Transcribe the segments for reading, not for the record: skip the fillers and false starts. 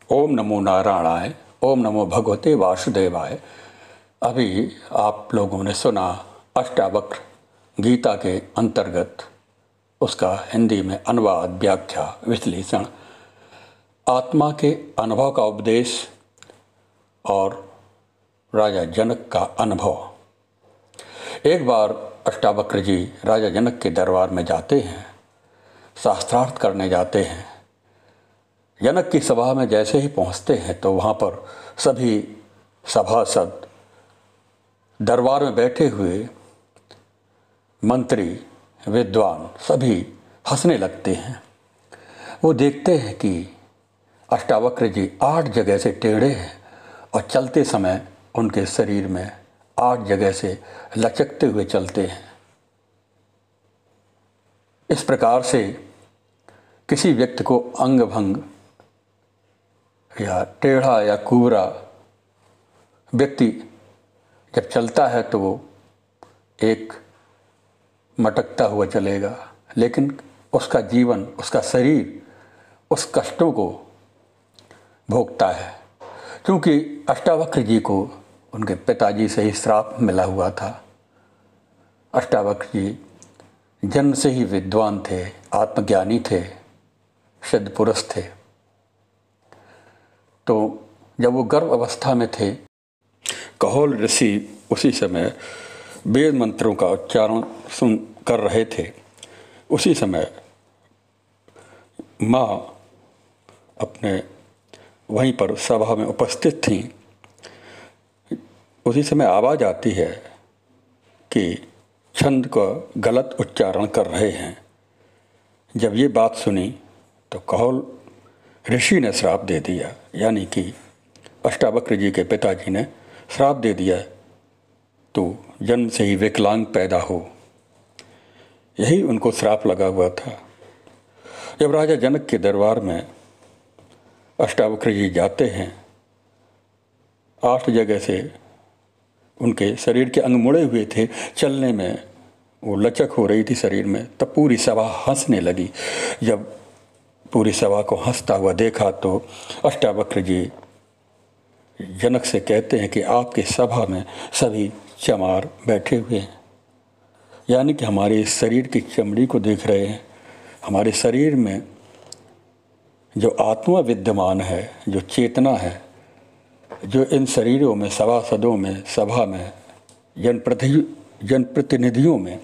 ओम नमो नारायणाय। ओम नमो भगवते वासुदेवाय। अभी आप लोगों ने सुना अष्टावक्र गीता के अंतर्गत उसका हिंदी में अनुवाद, व्याख्या, विश्लेषण, आत्मा के अनुभव का उपदेश और राजा जनक का अनुभव। एक बार अष्टावक्र जी राजा जनक के दरबार में जाते हैं, शास्त्रार्थ करने जाते हैं। जनक की सभा में जैसे ही पहुंचते हैं तो वहाँ पर सभी सभासद, दरबार में बैठे हुए मंत्री, विद्वान सभी हंसने लगते हैं। वो देखते हैं कि अष्टावक्र जी 8 जगह से टेढ़े हैं और चलते समय उनके शरीर में 8 जगह से लचकते हुए चलते हैं। इस प्रकार से किसी व्यक्ति को अंग भंग या टेढ़ा या कुबरा व्यक्ति जब चलता है तो वो एक मटकता हुआ चलेगा, लेकिन उसका जीवन, उसका शरीर उस कष्टों को भोगता है। क्योंकि अष्टावक्र जी को उनके पिताजी से ही श्राप मिला हुआ था। अष्टावक्र जी जन्म से ही विद्वान थे, आत्मज्ञानी थे, सिद्ध पुरुष थे। तो जब वो गर्भ अवस्था में थे, कहोल ऋषि उसी समय वेद मंत्रों का उच्चारण सुन कर रहे थे। उसी समय माँ अपने वहीं पर सभा में उपस्थित थीं। उसी समय आवाज़ आती है कि छंद का गलत उच्चारण कर रहे हैं। जब ये बात सुनी तो कहोल ऋषि ने श्राप दे दिया, यानी कि अष्टावक्र जी के पिताजी ने श्राप दे दिया, तो जन्म से ही विकलांग पैदा हो। यही उनको श्राप लगा हुआ था। जब राजा जनक के दरबार में अष्टावक्र जी जाते हैं, 8 जगह से उनके शरीर के अंग मुड़े हुए थे, चलने में वो लचक हो रही थी शरीर में। तब पूरी सभा हंसने लगी। जब पूरी सभा को हंसता हुआ देखा तो अष्टावक्र जी जनक से कहते हैं कि आपके सभा में सभी चमार बैठे हुए हैं, यानी कि हमारे शरीर की चमड़ी को देख रहे हैं। हमारे शरीर में जो आत्मा विद्यमान है, जो चेतना है, जो इन शरीरों में, सभासदों में, सभा में, जनप्रतिनिधियों में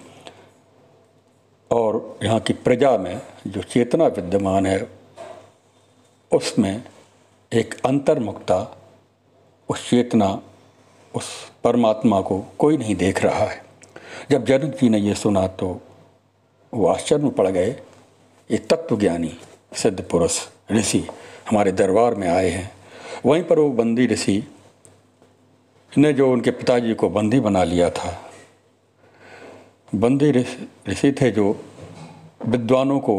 और यहाँ की प्रजा में जो चेतना विद्यमान है, उसमें एक अंतर्मुखता, उस चेतना, उस परमात्मा को कोई नहीं देख रहा है। जब जनक जी ने ये सुना तो वो आश्चर्य में पड़ गए। ये तत्वज्ञानी सिद्ध पुरुष ऋषि हमारे दरबार में आए हैं। वहीं पर वो बंदी ऋषि ने जो उनके पिताजी को बंदी बना लिया था, बंदी ऋषि थे जो विद्वानों को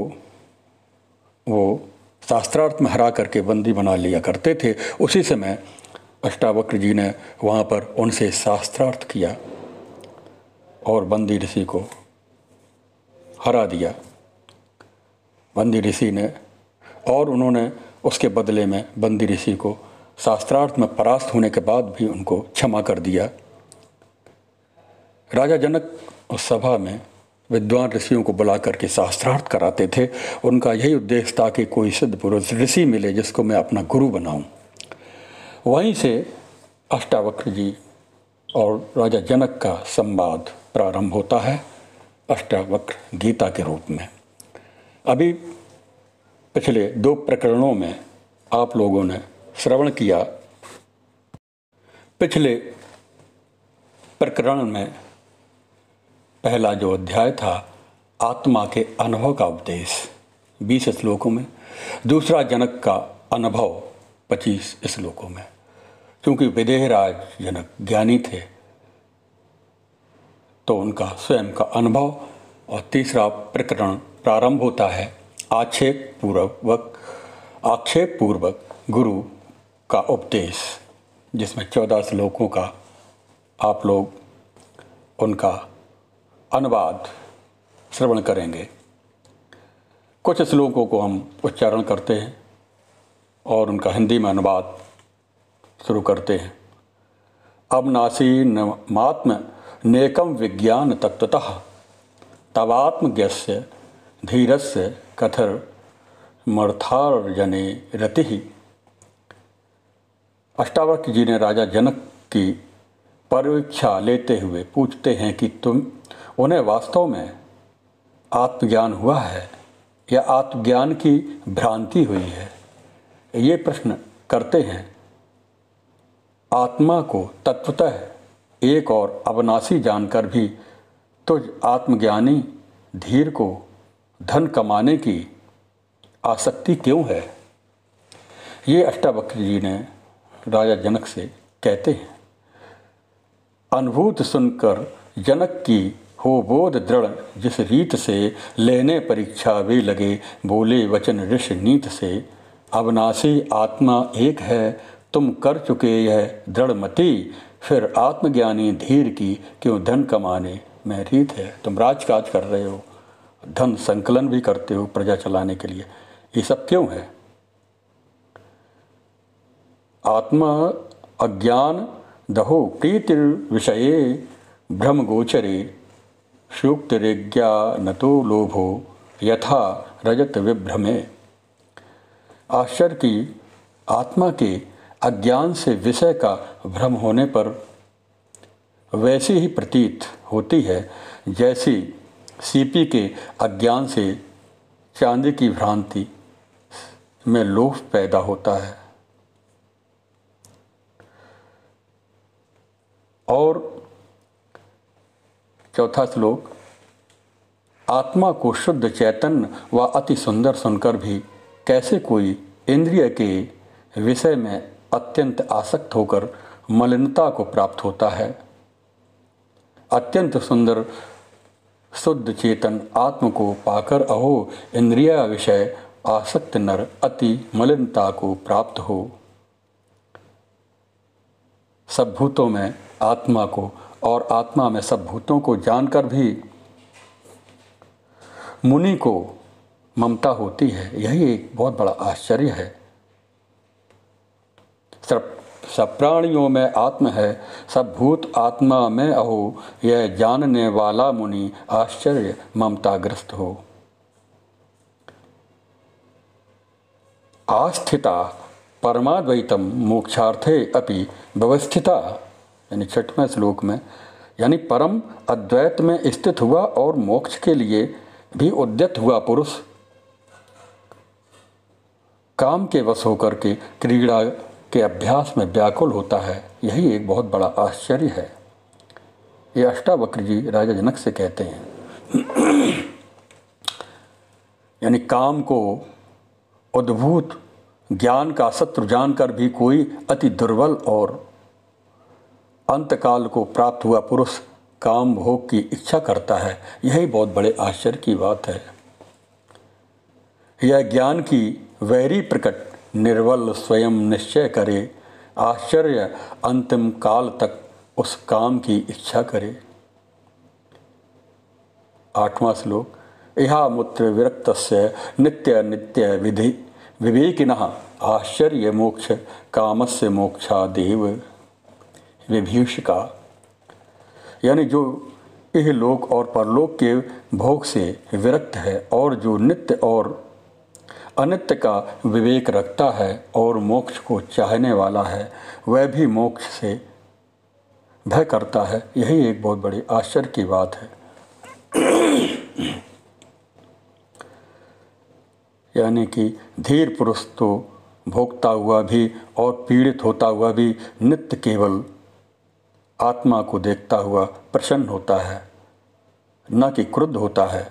वो शास्त्रार्थ में हरा करके बंदी बना लिया करते थे। उसी समय अष्टावक्र जी ने वहाँ पर उनसे शास्त्रार्थ किया और बंदी ऋषि को हरा दिया। बंदी ऋषि ने, और उन्होंने उसके बदले में बंदी ऋषि को शास्त्रार्थ में परास्त होने के बाद भी उनको क्षमा कर दिया। राजा जनक उस सभा में विद्वान ऋषियों को बुला करके शास्त्रार्थ कराते थे। उनका यही उद्देश्य था कि कोई सिद्ध पुरुष ऋषि मिले जिसको मैं अपना गुरु बनाऊं। वहीं से अष्टावक्र जी और राजा जनक का संवाद प्रारंभ होता है अष्टावक्र गीता के रूप में। अभी पिछले 2 प्रकरणों में आप लोगों ने श्रवण किया। पिछले प्रकरण में पहला जो अध्याय था, आत्मा के अनुभव का उपदेश 20 श्लोकों में, दूसरा जनक का अनुभव 25 श्लोकों में। क्योंकि विदेहराज जनक ज्ञानी थे तो उनका स्वयं का अनुभव। और तीसरा प्रकरण प्रारंभ होता है आक्षेप पूर्वक गुरु का उपदेश, जिसमें 14 श्लोकों का आप लोग उनका अनुवाद श्रवण करेंगे। कुछ श्लोकों को हम उच्चारण करते हैं और उनका हिंदी में अनुवाद शुरू करते हैं। अविनाशी मात्म नेकम विज्ञान तत्वतः तवात्मज्ञस्य धीरस्य कथर मर्थार्जने रति। अष्टावक्र जी ने राजा जनक की परीक्षा लेते हुए पूछते हैं कि उन्हें वास्तव में आत्मज्ञान हुआ है या आत्मज्ञान की भ्रांति हुई है। ये प्रश्न करते हैं। आत्मा को तत्वतः एक और अविनाशी जानकर भी तुझ आत्मज्ञानी धीर को धन कमाने की आसक्ति क्यों है? ये अष्टावक्र जी ने राजा जनक से कहते हैं। अनुभूत सुनकर जनक की हो बोध दृढ़, जिस रीत से लेने परीक्षा वे लगे, बोले वचन ऋषि नीत से। अविनाशी आत्मा एक है, तुम कर चुके यह दृढ़ मति, फिर आत्मज्ञानी धीर की क्यों धन कमाने में रीत है। तुम राजकाज कर रहे हो, धन संकलन भी करते हो प्रजा चलाने के लिए, ये सब क्यों है? आत्मा अज्ञान दहो प्रीतिर विषये भ्रम गोचरे, सूक्तिरिज्ञानतो लोभो यथा रजत विभ्रमे। आश्चर्य की आत्मा के अज्ञान से विषय का भ्रम होने पर वैसी ही प्रतीत होती है जैसी सीपी के अज्ञान से चांदी की भ्रांति में लोभ पैदा होता है। और चौथा श्लोक, आत्मा को शुद्ध चैतन्य व अति सुंदर सुनकर भी कैसे कोई इंद्रिय के विषय में अत्यंत आसक्त होकर मलिनता को प्राप्त होता है। अत्यंत सुंदर शुद्ध चेतन आत्म को पाकर अहो इंद्रिय विषय आसक्त नर अति मलिनता को प्राप्त हो। सब भूतों में आत्मा को और आत्मा में सब भूतों को जानकर भी मुनि को ममता होती है, यही एक बहुत बड़ा आश्चर्य है। सब प्राणियों में आत्मा है, सब भूत आत्मा में अहो, यह जानने वाला मुनि आश्चर्य ममताग्रस्त हो। आस्थिता परमाद्वैतम मोक्षार्थे अपि व्यवस्थिता, यानी 6वें श्लोक में, यानी परम अद्वैत में स्थित हुआ और मोक्ष के लिए भी उद्यत हुआ पुरुष काम के वश होकर के क्रीड़ा के अभ्यास में व्याकुल होता है, यही एक बहुत बड़ा आश्चर्य है। ये अष्टावक्र जी राजा जनक से कहते हैं। यानी काम को उद्भूत ज्ञान का शत्रु जानकर भी कोई अति दुर्बल और अंतकाल को प्राप्त हुआ पुरुष काम भोग की इच्छा करता है, यही बहुत बड़े आश्चर्य की बात है। यह ज्ञान की वैरी प्रकट निर्बल स्वयं निश्चय करे, आश्चर्य अंतिम काल तक उस काम की इच्छा करे। 8वां श्लोक, इहा मूत्र विरक्तस्य नित्य नित्य विधि विवेकिनः आश्चर्य मोक्ष कामस्य मोक्षादेव विभीषिका, यानी जो यह लोक और परलोक के भोग से विरक्त है और जो नित्य और अनित्य का विवेक रखता है और मोक्ष को चाहने वाला है, वह भी मोक्ष से भय करता है, यही एक बहुत बड़ी आश्चर्य की बात है। यानी कि धीर पुरुष तो भोगता हुआ भी और पीड़ित होता हुआ भी नित्य केवल आत्मा को देखता हुआ प्रसन्न होता है, न कि क्रुद्ध होता है।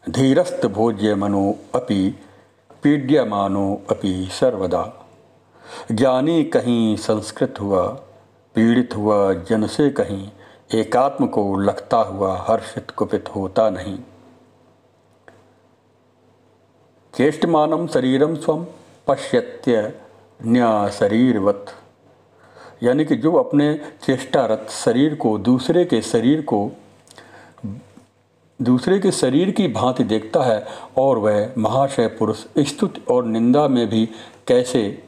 धीरस्त भोज्य मनो अपि पीड्यमानो अपि सर्वदा, ज्ञानी कहीं संस्कृत हुआ पीड़ित हुआ जन से कहीं, एकात्म को लगता हुआ हर्षित कुपित होता नहीं। चेष्टमानम शरीरम स्वम पश्यत्य न्या शरीरवत, यानी कि जो अपने चेष्टारत शरीर को दूसरे के शरीर को दूसरे के शरीर की भांति देखता है और वह महाशय पुरुष स्तुति और निंदा में भी कैसे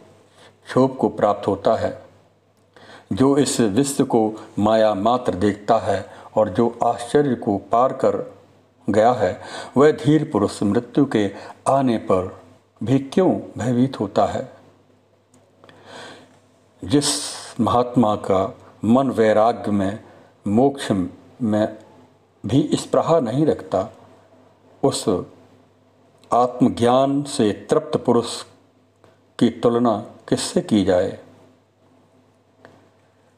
क्षोभ को प्राप्त होता है। जो इस विश्व को माया मात्र देखता है और जो आश्चर्य को पार कर गया है, वह धीर पुरुष मृत्यु के आने पर भी क्यों भयभीत होता है। जिस महात्मा का मन वैराग्य में, मोक्ष में भी स्पृहा नहीं रखता, उस आत्मज्ञान से तृप्त पुरुष की तुलना किससे की जाए।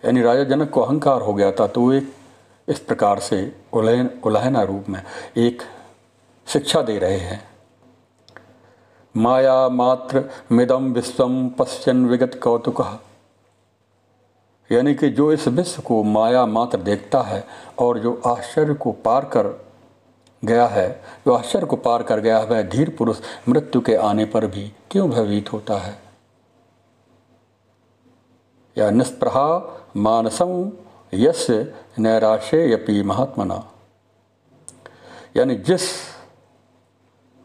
यानी राजा जनक को अहंकार हो गया था, तो वो एक इस प्रकार से उलाहना रूप में एक शिक्षा दे रहे हैं। माया मात्र मिदम विश्वम पश्यन् विगत कौतुकः, यानी कि जो इस विश्व को माया मात्र देखता है और जो आश्चर्य को पार कर गया है, वह धीर पुरुष मृत्यु के आने पर भी क्यों भयभीत होता है। या निस्पृहा मानसं यस्य नैराश्येऽपि महात्मना, यानी जिस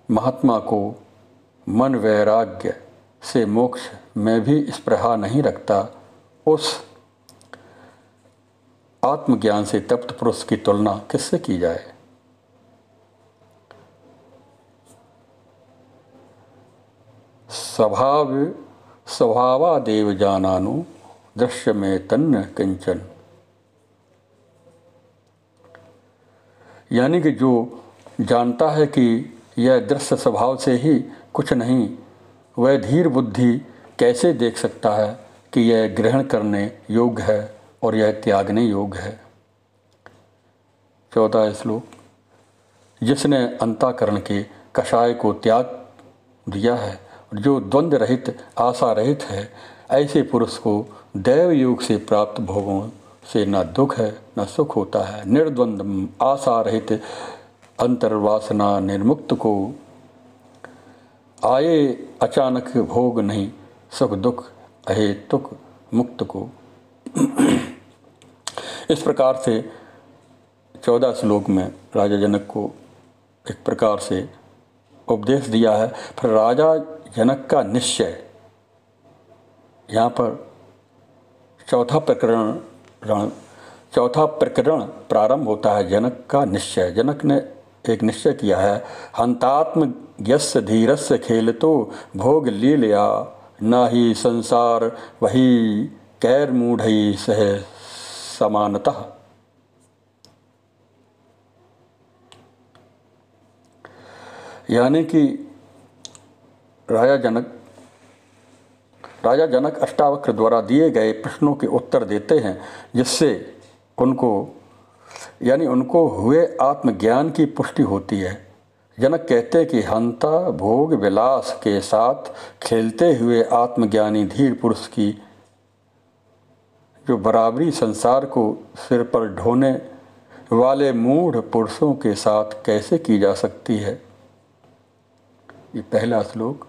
महात्मा को मन वैराग्य से मोक्ष में भी स्पृहा नहीं रखता, उस आत्मज्ञान से तप्त पुरुष की तुलना किससे की जाए। स्वभावादेव जानानु दृश्य में तन्न किंचन, यानी कि जो जानता है कि यह दृश्य स्वभाव से ही कुछ नहीं, वह धीर बुद्धि कैसे देख सकता है कि यह ग्रहण करने योग्य है और यह त्यागने योग्य है। 14 श्लोक। जिसने अंतःकरण के कषाय को त्याग दिया है और जो द्वंद्व रहित आशा रहित है, ऐसे पुरुष को दैव योग से प्राप्त भोगों से न दुख है न सुख होता है। निर्द्वंद आशा रहित अंतर्वासना निर्मुक्त को आए अचानक भोग नहीं, सुख दुख अहेतुक मुक्त को। इस प्रकार से 14 श्लोक में राजा जनक को एक प्रकार से उपदेश दिया है। फिर राजा जनक का निश्चय, यहाँ पर चौथा प्रकरण प्रारंभ होता है। जनक का निश्चय, जनक ने एक निश्चय किया है। हंतात्म यस्य धीरस्य खेलतो भोग लीलया, न ही संसार वही कैर मूढ़ई सह समानतः। यानी कि राजा जनक अष्टावक्र द्वारा दिए गए प्रश्नों के उत्तर देते हैं, जिससे उनको हुए आत्मज्ञान की पुष्टि होती है। जनक कहते हैं कि हंता भोग विलास के साथ खेलते हुए आत्मज्ञानी धीर पुरुष की जो बराबरी संसार को सिर पर ढोने वाले मूढ़ पुरुषों के साथ कैसे की जा सकती है। ये पहला श्लोक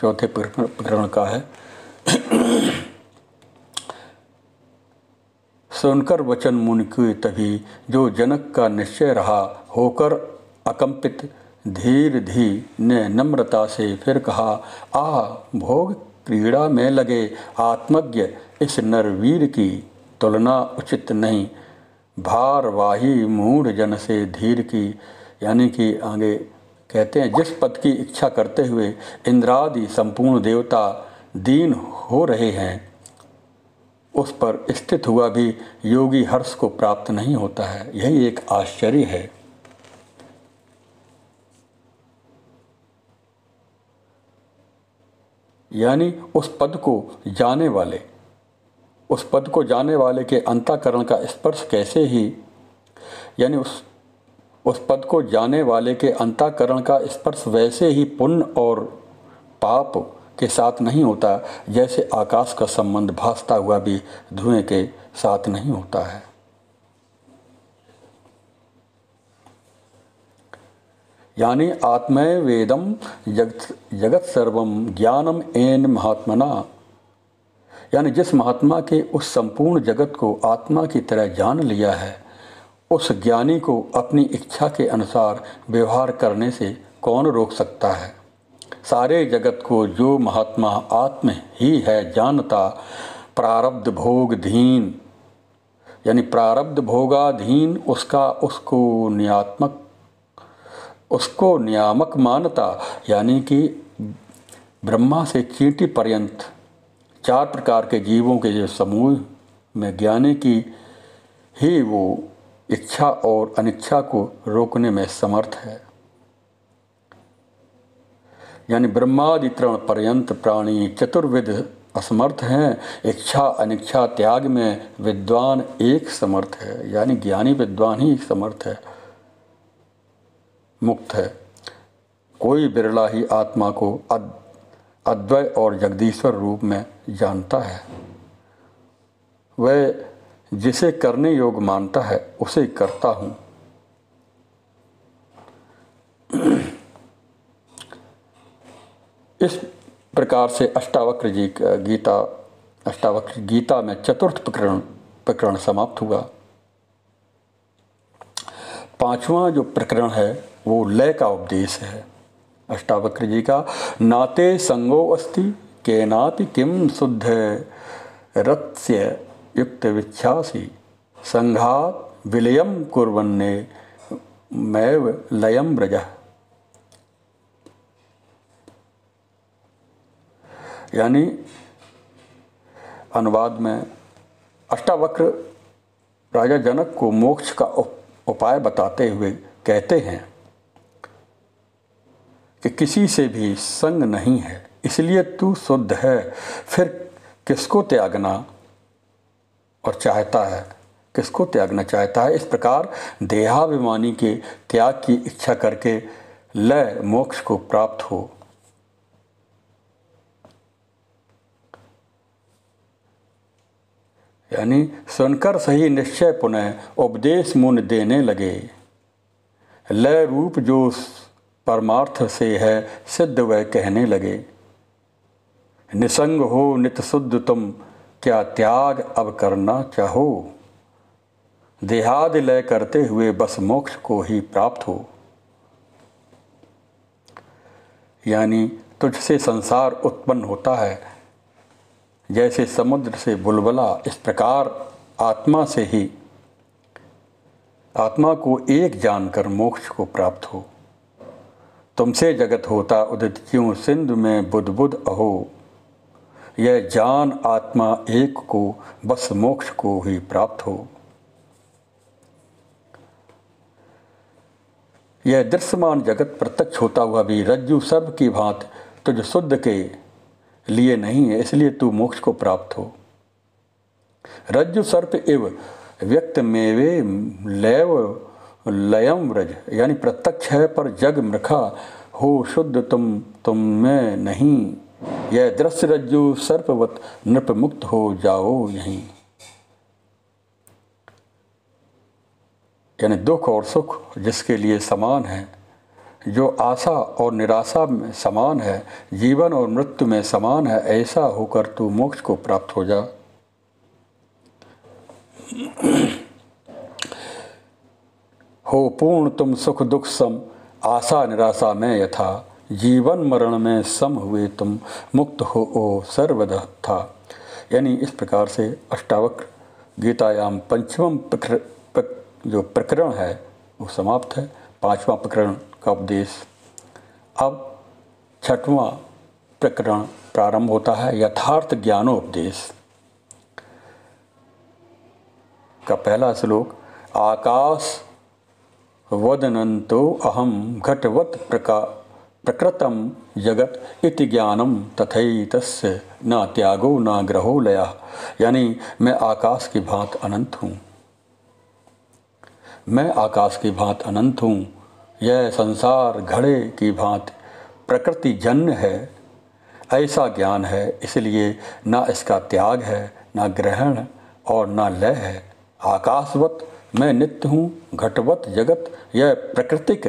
चौथे प्रकरण का है। सुनकर वचन मुनि के तभी जो जनक का निश्चय रहा, होकर अकंपित धीर धी ने नम्रता से फिर कहा, भोग क्रीड़ा में लगे आत्मज्ञ इस नरवीर की तुलना उचित नहीं, भारवाही मूढ़ जन से धीर की। यानी कि आगे कहते हैं, जिस पद की इच्छा करते हुए इंद्रादि संपूर्ण देवता दीन हो रहे हैं, उस पर स्थित हुआ भी योगी हर्ष को प्राप्त नहीं होता है। यही एक आश्चर्य है। यानी उस पद को जाने वाले के अंतःकरण का स्पर्श कैसे ही, यानी उस पद को जाने वाले के अंतःकरण का स्पर्श वैसे ही पुण्य और पाप के साथ नहीं होता, जैसे आकाश का संबंध भासता हुआ भी धुएं के साथ नहीं होता है। यानी आत्मय वेदम जगत सर्वम ज्ञानम एन महात्मना, यानी जिस महात्मा के उस संपूर्ण जगत को आत्मा की तरह जान लिया है, उस ज्ञानी को अपनी इच्छा के अनुसार व्यवहार करने से कौन रोक सकता है। सारे जगत को जो महात्मा आत्म ही है जानता, प्रारब्ध भोगधीन यानी प्रारब्ध भोगाधीन उसको नियामक मानता, यानी कि ब्रह्मा से चींटी पर्यंत 4 प्रकार के जीवों के जो समूह में ज्ञानी की ही वो इच्छा और अनिच्छा को रोकने में समर्थ है। यानी ब्रह्मादि तृण पर्यंत प्राणी चतुर्विध असमर्थ हैं, इच्छा अनिच्छा त्याग में विद्वान एक समर्थ है। यानी ज्ञानी विद्वान ही समर्थ है, मुक्त है। कोई बिरला ही आत्मा को अद्वय और जगदीश्वर रूप में जानता है। वह जिसे करने योग्य मानता है उसे करता हूँ। इस प्रकार से अष्टावक्र गीता में चतुर्थ प्रकरण समाप्त हुआ। 5वां जो प्रकरण है वो लय का उपदेश है अष्टावक्र जी का। नाते संगो अस्ति केनापि किम शुद्ध रत्स्य युक्त विच्छासी संघात विलयम कुर्वन्ने मैव लयम ब्रजः। यानी अनुवाद में अष्टावक्र राजा जनक को मोक्ष का उपाय बताते हुए कहते हैं कि किसी से भी संग नहीं है, इसलिए तू शुद्ध है, फिर किसको त्यागना चाहता है। इस प्रकार देहाभिमानी के त्याग की इच्छा करके लय मोक्ष को प्राप्त हो। यानी सुनकर सही निश्चय पुनः उपदेश मुन देने लगे। लय रूप जो परमार्थ से है सिद्ध वह कहने लगे। निसंग हो नित शुद्ध तुम क्या त्याग अब करना चाहो। देहादि लय करते हुए बस मोक्ष को ही प्राप्त हो। यानी तुझसे संसार उत्पन्न होता है, जैसे समुद्र से बुलबुला, इस प्रकार आत्मा को एक जानकर मोक्ष को प्राप्त हो। तुमसे जगत होता उदित क्यों सिंधु में बुध बुध अहो। यह जान आत्मा एक को बस मोक्ष को ही प्राप्त हो। यह दृश्यमान जगत प्रत्यक्ष होता हुआ भी रज्जु सर्प की भांति तुझ शुद्ध के लिए नहीं है, इसलिए तू मोक्ष को प्राप्त हो। रज्जु सर्प इव व्यक्त मेवे लैव लयम व्रज। यानी प्रत्यक्ष है पर जग मृखा हो शुद्ध तुम में नहीं। यह दृश्य रज्जु सर्पवत नृप मुक्त हो जाओ यहीं। यानी दुख और सुख जिसके लिए समान है, जो आशा और निराशा में समान है, जीवन और मृत्यु में समान है, ऐसा होकर तू मोक्ष को प्राप्त हो जा। हो पूर्ण तुम सुख दुख सम, आशा निराशा में यथा। जीवन मरण में सम हुए तुम, मुक्त हो ओ सर्वदा था। यानी इस प्रकार से अष्टावक्र गीतायाम 5वां जो प्रकरण है वो समाप्त है। 5वां प्रकरण का उपदेश। अब 6वां प्रकरण प्रारंभ होता है, यथार्थ ज्ञानोपदेश का पहला श्लोक। आकाश वदनन्तो अहम घटवत् प्रकृतम जगत इति ज्ञानम तथैतस्य न त्यागो न ग्रहो लयः। यानी मैं आकाश की भांति अनंत हूँ, मैं आकाश की भांति अनंत हूँ। यह संसार घड़े की भांति प्रकृति जन्य है, ऐसा ज्ञान है, इसलिए ना इसका त्याग है, ना ग्रहण और ना लय है। आकाशवत मैं नित्य हूँ, घटवत जगत यह प्रकृतिक,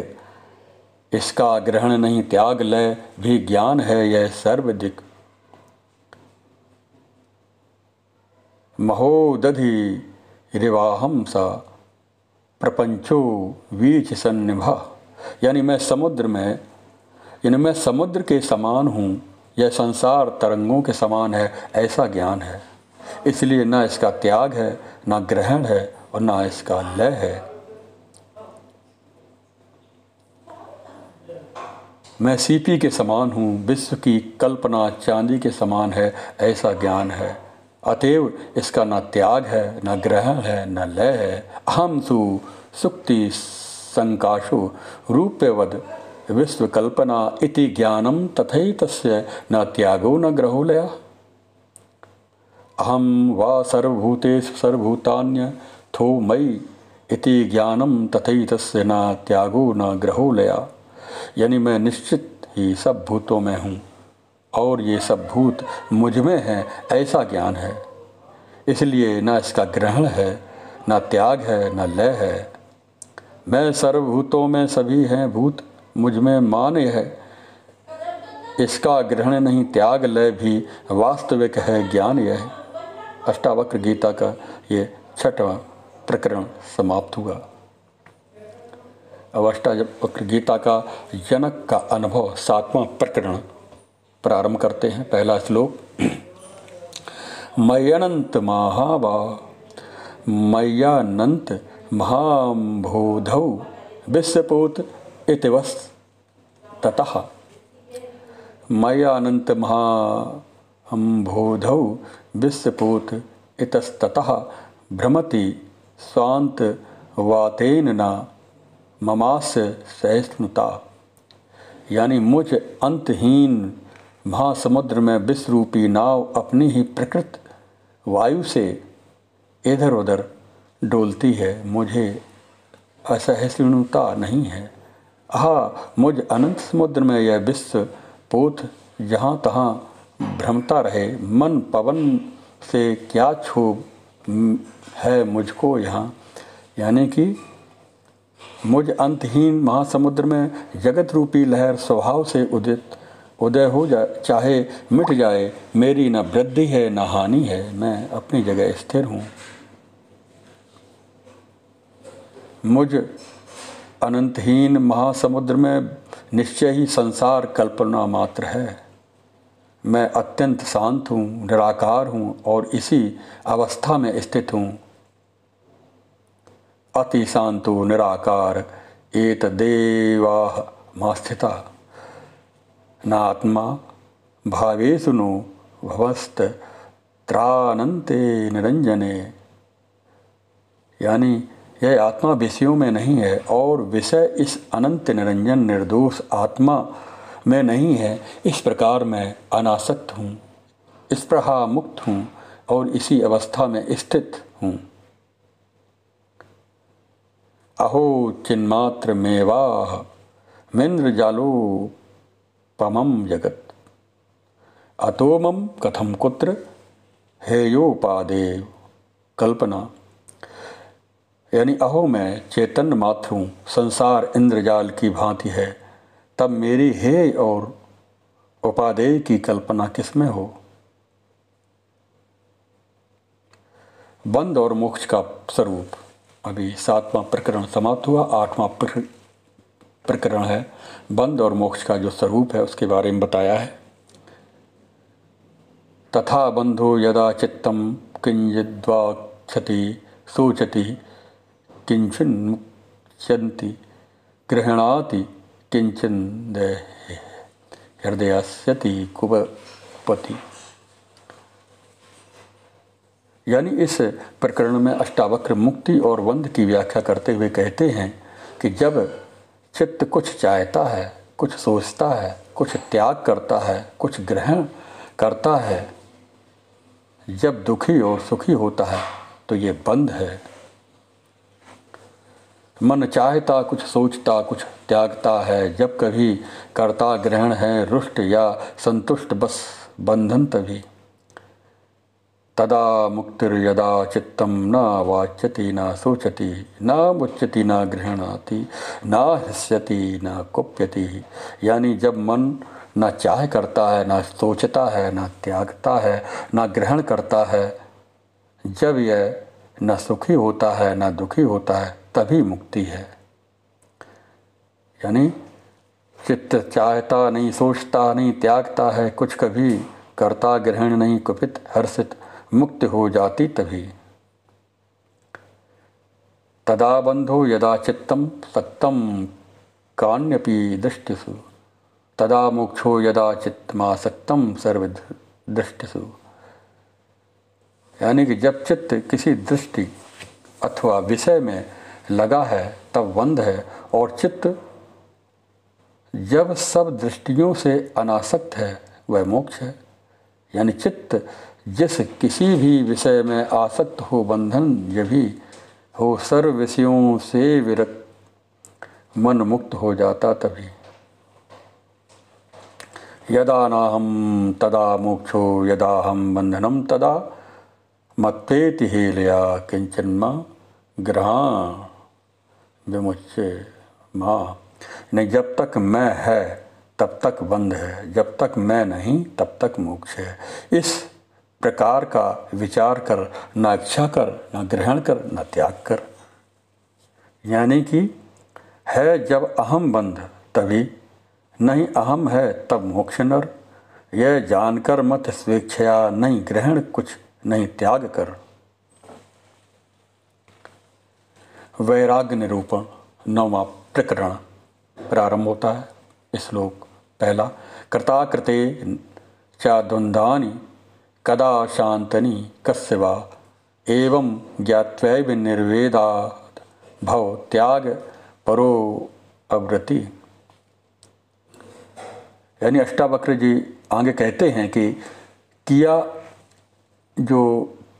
इसका ग्रहण नहीं त्याग लय भी ज्ञान है, यह सर्वदिक। महोदधि रिवाहम सा प्रपंचो वीच सन्निभा, यानी मैं समुद्र के समान हूँ, यह संसार तरंगों के समान है, ऐसा ज्ञान है। इसलिए ना इसका त्याग है, ना ग्रहण है और ना इसका लय है। मैं सीपी के समान हूँ, विश्व की कल्पना चांदी के समान है, ऐसा ज्ञान है। अतएव इसका ना त्याग है, ना ग्रहण है, ना लय है। अहम सु सुक्ति संकाशो रूप्यवद विश्व कल्पना इति ज्ञानम तथैतस्य न त्यागो न ग्रहो लया। अहम वा सर्वभूतेषु सर्वभूतान्यथो मयि इति ज्ञानम तथैतस्य न त्यागो न ग्रहो लया, यानी मैं निश्चित ही सब भूतों में हूँ और ये सब भूत मुझ में हैं, ऐसा ज्ञान है। इसलिए ना इसका ग्रहण है, ना त्याग है, ना लय है। मैं सर्वभूतों में सभी हैं भूत मुझ में मान्य है, इसका ग्रहण नहीं, त्याग लय भी वास्तविक है ज्ञान यह। अष्टावक्र गीता का ये 6वां प्रकरण समाप्त हुआ। अब अष्टावक्र गीता का जनक का अनुभव 7वां प्रकरण प्रारंभ करते हैं। पहला श्लोक। मय्यनंत महाम्भोधौ विश्वपूत इतिवस्ततः। मय्यनंत महाम्भोधौ विश्वपूत इतस्ततः भ्रमति स्वांत वातेन न ममास्य सहिष्णुता, यानी मुझ अंतहीन महासमुद्र में विश्वरूपी नाव अपनी ही प्रकृत वायु से इधर उधर डोलती है, मुझे असहिष्णुता नहीं है। मुझ अनंत समुद्र में यह विश्व पोत जहाँ तहाँ भ्रमता रहे, मन पवन से क्या क्षोभ है मुझको यहाँ, यानी कि मुझ अंतहीन महासमुद्र में जगत रूपी लहर स्वभाव से उदय हो जाए, चाहे मिट जाए, मेरी न वृद्धि है न हानि है, मैं अपनी जगह स्थिर हूँ। मुझ अनंतहीन महासमुद्र में निश्चय ही संसार कल्पना मात्र है। मैं अत्यंत शांत हूँ, निराकार हूँ और इसी अवस्था में स्थित हूँ। अति शांतो निराकार एतदेवाह मास्थिता नात्मा भावेषु नो भवस्त त्रानंते निरंजने, यानी यह आत्मा विषयों में नहीं है और विषय इस अनंत निरंजन निर्दोष आत्मा में नहीं है। इस प्रकार मैं अनासक्त हूँ, स्पृहा मुक्त हूँ और इसी अवस्था में स्थित हूँ। अहो चिन्मात्र मेवाह मिन्द्रजालोपमं जगत अतो मम कथम कुत्र हेयोपादेव कल्पना, यानी अहो मैं चैतन्य मात्र हूँ, संसार इंद्रजाल की भांति है, तब मेरी हेय और उपादेय की कल्पना किसमें हो। बंध और मोक्ष का स्वरूप। अभी 7वां प्रकरण समाप्त हुआ। 8वां प्रकरण है बंध और मोक्ष का जो स्वरूप है उसके बारे में बताया है। तथा बंधो यदा चित्तम किंचिद्वाक्षति सोचति किंचन मुच्यन्ति गृह्णाति किंचन हृदयस्यति कुपति, यानी इस प्रकरण में अष्टावक्र मुक्ति और बंध की व्याख्या करते हुए कहते हैं कि जब चित्त कुछ चाहता है, कुछ सोचता है, कुछ त्याग करता है, कुछ ग्रहण करता है, जब दुखी और सुखी होता है तो ये बंध है। मन चाहता कुछ सोचता कुछ त्यागता है, जब कभी करता ग्रहण है रुष्ट या संतुष्ट, बस बंधन तभी। तदा मुक्तिर्यदा चित्तम न वाच्यति न सोचति न मुच्यति न गृह्णाति न हृष्यति न कुप्यति, यानी जब मन न चाह करता है, न सोचता है, न त्यागता है, न ग्रहण करता है, जब यह न सुखी होता है न दुखी होता है, तभी मुक्ति है। यानी चित्त चाहता नहीं, सोचता नहीं, त्यागता है कुछ कभी, करता ग्रहण नहीं कुपित हर्षित, मुक्त हो जाती तभी। तदा बंधो यदा चित्तम सक्तम कान्यपि दृष्टिसु, तदा मोक्षो यदा चित्तमासक्तम सर्व दृष्टिसु। यानी कि जब चित्त किसी दृष्टि अथवा विषय में लगा है तब बंध है, और चित्त जब सब दृष्टियों से अनासक्त है वह मोक्ष है। यानी चित्त जिस किसी भी विषय में आसक्त हो, बंधन ये भी हो, सर्व विषयों से विरक्त मन मुक्त हो जाता तभी। यदा नाहम तदा मोक्षो, यदा हम बंधनम तदा मत्तेति हेलया किंचन्मा ग्रहाण विमुच्य माँ। नहीं, जब तक मैं है तब तक बंध है, जब तक मैं नहीं तब तक मोक्ष है। इस प्रकार का विचार कर, ना इच्छा कर, ना ग्रहण कर, ना त्याग कर। यानी कि है जब अहम बंध तभी, नहीं अहम है तब मोक्ष नर। यह जानकर मत स्वेच्छया, नहीं ग्रहण कुछ नहीं त्याग कर। वैराग्य निरूपण 9वां प्रकरण प्रारंभ होता है। श्लोक पहला। कृता कृते च द्वंद्वानि कदा शांतनि कस्य वा, एवं ज्ञात्वैव निर्वेदात् भव त्याग परो अवृति। यानी अष्टावक्र जी आगे कहते हैं कि जो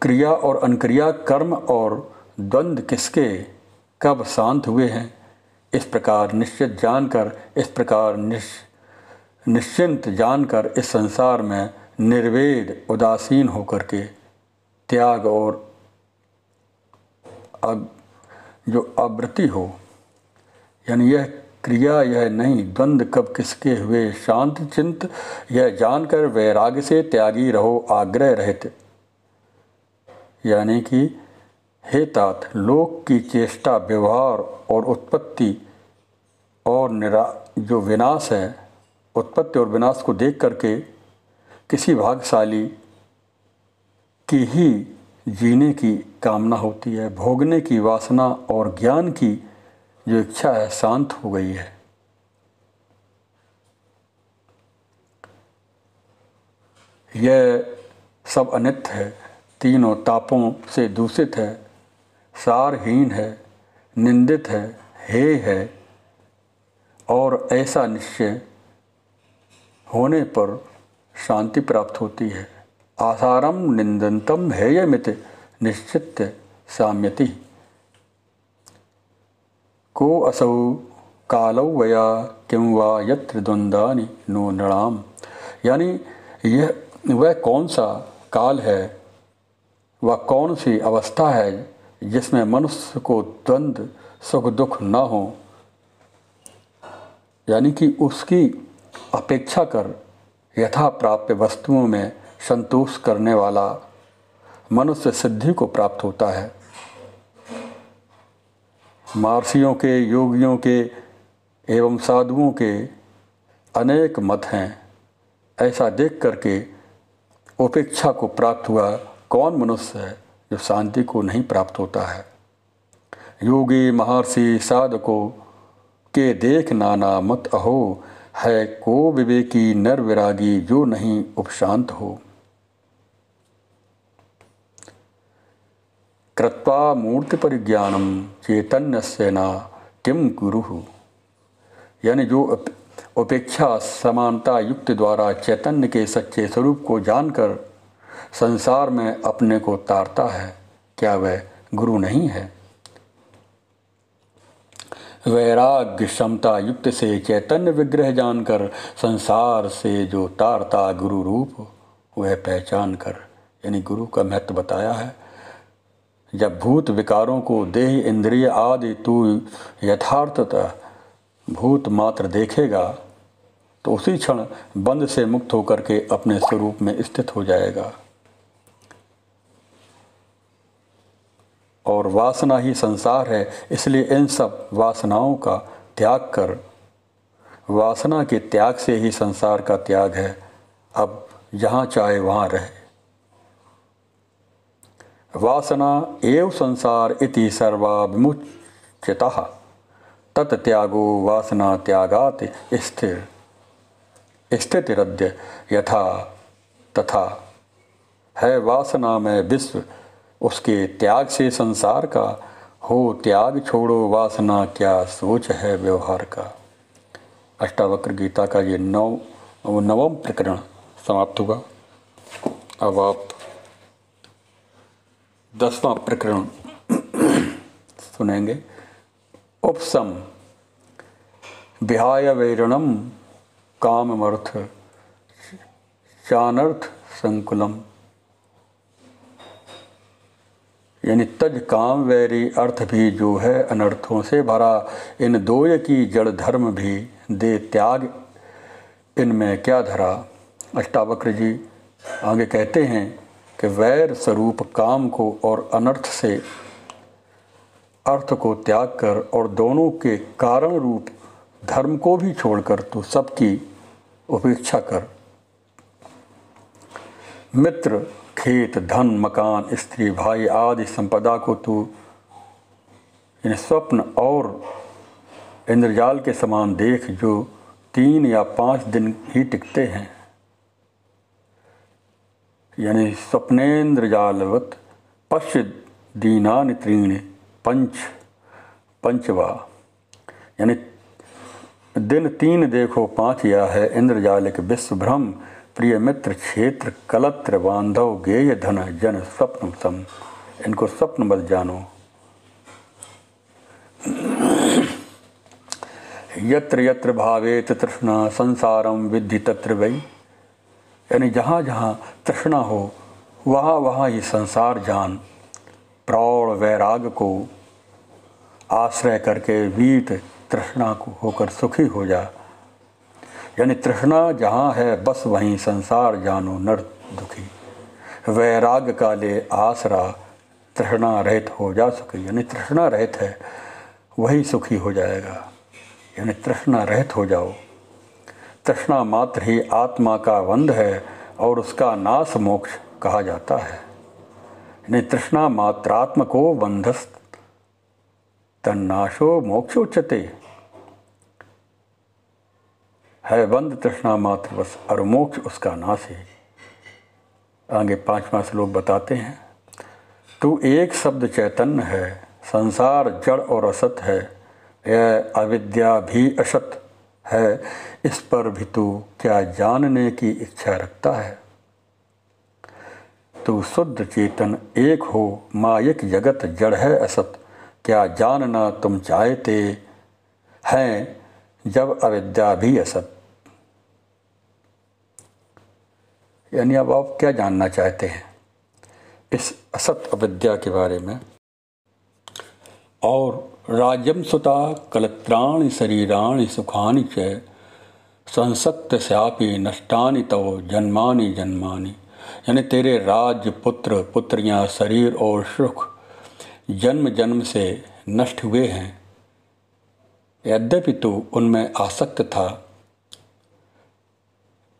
क्रिया और अनक्रिया, कर्म और द्वंद्व किसके कब शांत हुए हैं, इस प्रकार निश्चित जानकर, इस प्रकार निश्चिंत जानकर इस संसार में निर्वेद उदासीन होकर के त्याग और जो आवृत्ति हो, यानी यह क्रिया यह नहीं, द्वंद्व कब किसके हुए, शांत चिंत यह जानकर वैराग्य से त्यागी रहो आग्रह रहित। यानी कि हे तात, लोक की चेष्टा, व्यवहार और उत्पत्ति और जो विनाश है, उत्पत्ति और विनाश को देख करके किसी भाग्यशाली की ही जीने की कामना होती है, भोगने की वासना और ज्ञान की जो इच्छा है शांत हो गई है। यह सब अनित्य है, तीनों तापों से दूषित है, सारहीन है, निंदित है, हेय है, और ऐसा निश्चय होने पर शांति प्राप्त होती है। आसारम निंदन्तम हेयमिति निश्चित्य साम्यति, को असौ कालौ वया किं वा यत्र द्वंद्वानि नो नृणाम। यानी यह वह कौन सा काल है, वह कौन सी अवस्था है जिसमें मनुष्य को द्वंद्व सुख दुख न हो। यानी कि उसकी अपेक्षा कर यथा प्राप्य वस्तुओं में संतोष करने वाला मनुष्य सिद्धि को प्राप्त होता है। महर्षियों के, योगियों के एवं साधुओं के अनेक मत हैं। ऐसा देख करके उपेक्षा को प्राप्त हुआ कौन मनुष्य है जो शांति को नहीं प्राप्त होता है। योगी महर्षि साधकों के देख नाना मत अहो, है को विवेकी नर विरागी जो नहीं उपशांत हो। कृत्वा मूर्ति परिज्ञानम चैतन्यस्य न किम गुरुः। यानी जो उपेक्षा समानता युक्त द्वारा चैतन्य के सच्चे स्वरूप को जानकर संसार में अपने को तारता है, क्या वह गुरु नहीं है। वैराग्य क्षमता युक्त से चैतन्य विग्रह जानकर संसार से जो तारता गुरु रूप वह पहचान कर। यानी गुरु का महत्व बताया है। जब भूत विकारों को देह इंद्रिय आदि तू यथार्थतः भूत मात्र देखेगा तो उसी क्षण बंध से मुक्त होकर के अपने स्वरूप में स्थित हो जाएगा। और वासना ही संसार है, इसलिए इन सब वासनाओं का त्याग कर। वासना के त्याग से ही संसार का त्याग है। अब जहाँ चाहे वहाँ रहे। वासना एव संसार इति सर्वा विमुच्यतः तत् त्यागो वासना त्यागात् स्थितिरद्य यथा तथा। है वासना में विश्व, उसके त्याग से संसार का हो त्याग। छोड़ो वासना क्या सोच है व्यवहार का। अष्टावक्र गीता का ये नवम प्रकरण समाप्त हुआ। अब आप 10वां प्रकरण सुनेंगे। उपसम विहाय वैरणम काममर्थ चानर्थ संकुलम। यानी तज काम वैरी अर्थ भी जो है अनर्थों से भरा। इन दोय की जड़ धर्म भी दे त्याग, इनमें क्या धरा। अष्टावक्र जी आगे कहते हैं कि वैर स्वरूप काम को और अनर्थ से अर्थ को त्याग कर और दोनों के कारण रूप धर्म को भी छोड़कर तू सबकी उपेक्षा कर। मित्र, खेत, धन, मकान, स्त्री, भाई आदि संपदा को तू इन स्वप्न और इंद्रजाल के समान देख, जो 3 या 5 दिन ही टिकते हैं। यानी स्वप्नेन्द्रजालवत पश्य दीनानि त्रीणि पंचवा। यानी दिन 3 देखो 5 या है। इंद्रजालिक विश्व भ्रम, प्रिय मित्र, क्षेत्र, कलत्र, बांधव, गेय, धन, जन, स्वप्न सम। इनको स्वप्न मत जानो। यत्र यत्र भावेत तृष्णा संसारम विद्धि तत्र वै। यानी जहाँ जहाँ तृष्णा हो वहाँ वहाँ ही संसार जान। प्रौढ़ वैराग को आश्रय करके वीत तृष्णा को होकर सुखी हो जा। यानी तृष्णा जहाँ है बस वहीं संसार जानो नर दुखी। वैराग का ले आसरा तृष्णा रहित हो जा सुखी। यानी तृष्णा रहित है वही सुखी हो जाएगा। यानी तृष्णा रहित हो जाओ। तृष्णा मात्र ही आत्मा का बंध है और उसका नाश मोक्ष कहा जाता है। यानी तृष्णा मात्रात्म को बंधस तन्नाशो मोक्ष उच्यते। है बंध तृष्णा मात्र बस और मोक्ष उसका नाश है। आगे 5वां श्लोक बताते हैं। तू एक शब्द चैतन्य है, संसार जड़ और असत है। यह अविद्या भी असत है, इस पर भी तू क्या जानने की इच्छा रखता है। तू शुद्ध चेतन एक हो, मायिक जगत जड़ है असत। क्या जानना तुम चाहते हैं जब अविद्या भी असत। यानी अब आप क्या जानना चाहते हैं इस असत अविद्या के बारे में। और राज्यम सुता कलत्राणि शरीराणि सुखानि च संसक्त स्यापि नष्टानि तव जन्मानि जन्मानि। यानी तेरे राज्य, पुत्र, पुत्रियां, शरीर और सुख जन्म जन्म से नष्ट हुए हैं। यद्यपि तू उनमें आसक्त था।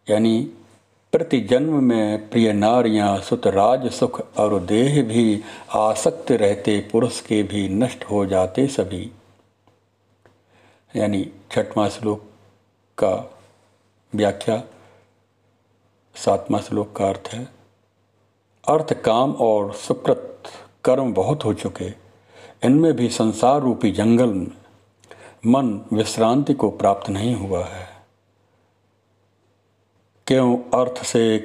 यानी प्रति जन्म में प्रिय नारियां, सुत, राज, सुख और देह भी आसक्त रहते पुरुष के भी नष्ट हो जाते सभी। यानी 6वां श्लोक का व्याख्या 7वां श्लोक का अर्थ है। अर्थ, काम और सुकृत कर्म बहुत हो चुके, इनमें भी संसार रूपी जंगल में मन विश्रांति को प्राप्त नहीं हुआ है। क्यों अर्थ से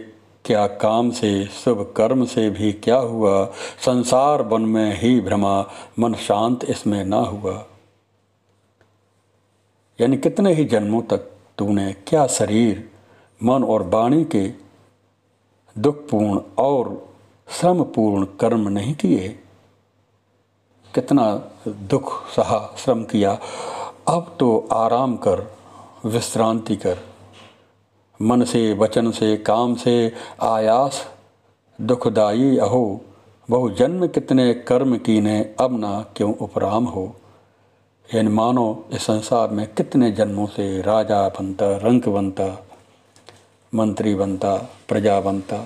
क्या, काम से, शुभ कर्म से भी क्या हुआ। संसार वन में ही भ्रमा, मन शांत इसमें ना हुआ। यानी कितने ही जन्मों तक तूने क्या शरीर, मन और वाणी के दुखपूर्ण और श्रमपूर्ण कर्म नहीं किए। कितना दुख सहा, श्रम किया। अब तो आराम कर, विश्रांति कर। मन से, वचन से, काम से आयास दुखदायी अहो बहु जन्म कितने कर्म कीने अब ना क्यों उपराम हो। यानी मानो इस संसार में कितने जन्मों से राजा बनता, रंक बनता, मंत्री बनता, प्रजा बनता,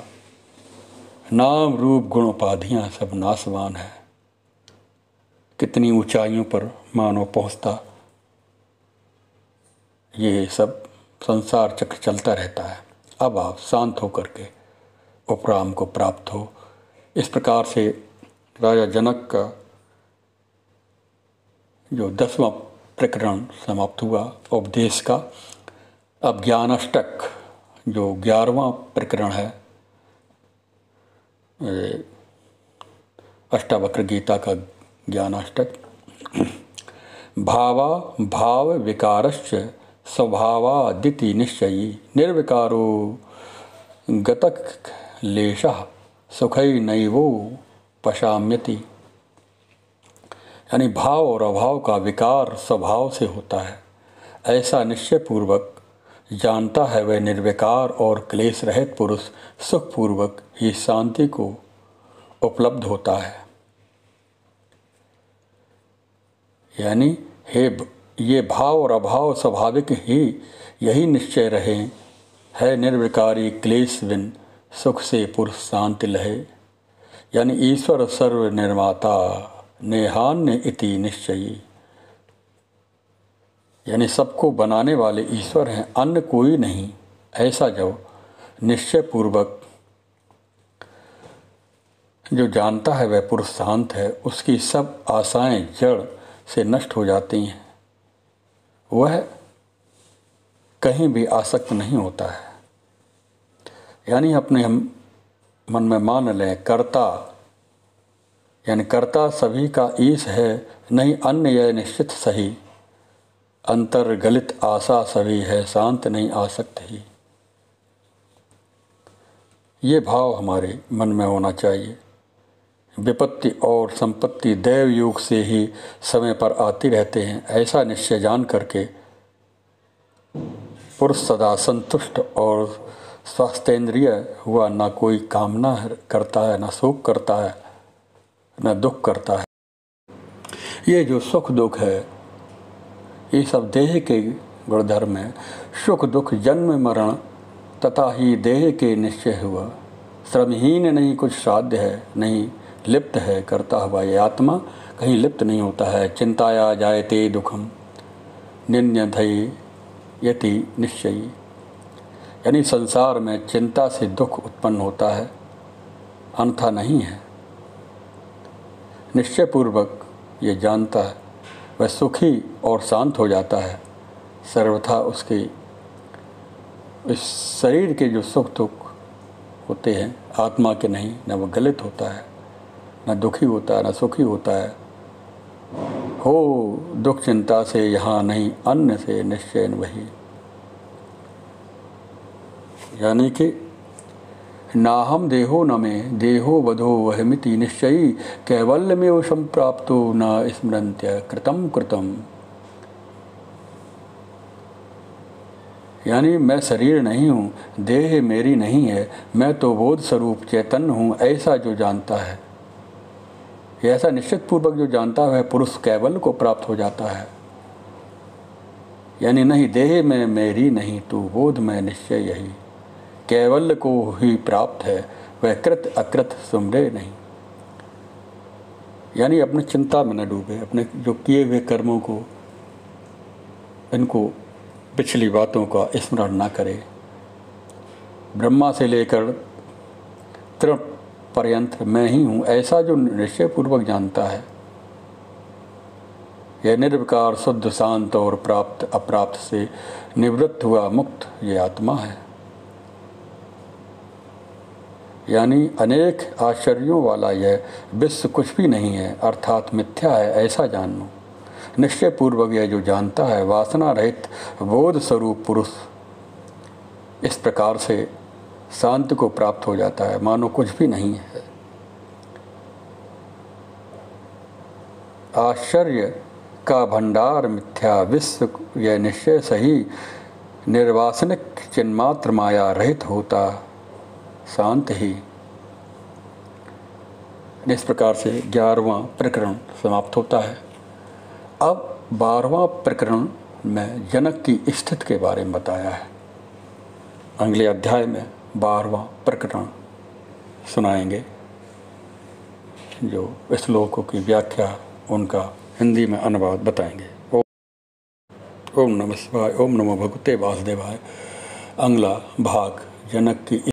नाम रूप गुण उपाधियाँ सब नाशवान है, कितनी ऊंचाइयों पर मानो पहुँचता। ये सब संसार चक्र चलता रहता है। अब आप शांत होकर के उपराम को प्राप्त हो। इस प्रकार से राजा जनक का जो 10वां प्रकरण समाप्त हुआ उपदेश का। अब ज्ञानाष्टक जो 11वां प्रकरण है, अष्टावक्र गीता का ज्ञानाष्टक। भावा भाव विकारश्च स्वभावादिति निश्चयी निर्विकारो गतक लेशः सुखै नैवो पशाम्यति। यानी भाव और अभाव का विकार स्वभाव से होता है, ऐसा निश्चय पूर्वक जानता है वह निर्विकार और क्लेश रहित पुरुष सुखपूर्वक ही शांति को उपलब्ध होता है। यानी ये भाव और अभाव स्वाभाविक ही यही निश्चय रहे है, निर्विकारी क्लेश बिन सुख से पुरुष शांति लहे। यानी ईश्वर सर्व निर्माता नेहान्य इति निश्चयी। यानी सबको बनाने वाले ईश्वर हैं, अन्य कोई नहीं, ऐसा जो निश्चय पूर्वक जो जानता है वह पुरुष शांत है। उसकी सब आशाएं जड़ से नष्ट हो जाती हैं, वह कहीं भी आसक्त नहीं होता है। यानी अपने हम मन में मान लें कर्ता, यानी कर्ता सभी का ईश है, नहीं अन्य यह निश्चित सही। अंतर्गलित आशा सभी है, शांत नहीं आसक्त ही। ये भाव हमारे मन में होना चाहिए। विपत्ति और संपत्ति दैव योग से ही समय पर आती रहते हैं, ऐसा निश्चय जान करके पुरुष सदा संतुष्ट और स्वास्थ्येंद्रिय हुआ, ना कोई कामना करता है, ना शोक करता है, ना दुख करता है। ये जो सुख दुख है ये सब देह के गुणधर्म है। सुख दुख जन्म मरण तथा ही देह के निश्चय हुआ। श्रमहीन नहीं कुछ साध्य है, नहीं लिप्त है करता हुआ ये आत्मा कहीं लिप्त नहीं होता है। चिंताया जायते दुखम निन्यधय यति निश्चयी। यानी संसार में चिंता से दुख उत्पन्न होता है, अन्यथा नहीं है। निश्चय पूर्वक ये जानता है वह सुखी और शांत हो जाता है। सर्वथा उसके इस शरीर के जो सुख दुख होते हैं आत्मा के नहीं, न वह गलित होता है, न दुखी होता है, न सुखी होता है। हो दुख चिंता से यहाँ नहीं, अन्य से निश्चय वही। यानी कि नाहम देहो न में देहो वधो वहमिति निश्चयी कैवल्यमेव संप्राप्तो न स्मरन्त्य कृतम कृतम। यानी मैं शरीर नहीं हूँ, देह मेरी नहीं है, मैं तो बोध स्वरूप चैतन्य हूँ, ऐसा जो जानता है, ऐसा निश्चित पूर्वक जो जानता है पुरुष कैवल्य को प्राप्त हो जाता है। यानी नहीं देह में मेरी नहीं तू बोध में निश्चय यही, कैवल्य को ही प्राप्त है वह कृत अकृत सुमरे नहीं। यानी अपनी चिंता में न डूबे, अपने जो किए हुए कर्मों को, इनको पिछली बातों का स्मरण न करे। ब्रह्मा से लेकर तृण पर्यंत मैं ही हूँ, ऐसा जो निश्चय पूर्वक जानता है, यह निर्विकार शुद्ध शांत और प्राप्त अप्राप्त से निवृत्त हुआ मुक्त ये आत्मा है। यानी अनेक आश्चर्यों वाला यह विश्व कुछ भी नहीं है, अर्थात मिथ्या है, ऐसा जानो। निश्चय पूर्वक यह जो जानता है वासना रहित बोध स्वरूप पुरुष इस प्रकार से शांति को प्राप्त हो जाता है, मानो कुछ भी नहीं है। आश्चर्य का भंडार मिथ्या विश्व यह निश्चय सही, निर्वासनिक चिन्मात्र माया रहित होता शांत ही। इस प्रकार से 11वां प्रकरण समाप्त होता है। अब 12वां प्रकरण में जनक की स्थिति के बारे में बताया है। अगले अध्याय में 12वां प्रकरण सुनाएंगे, जो श्लोकों की व्याख्या, उनका हिंदी में अनुवाद बताएंगे। ओम नमः शिवाय। ओम नमो भगवते वासुदेवाय। अगला भाग जनक की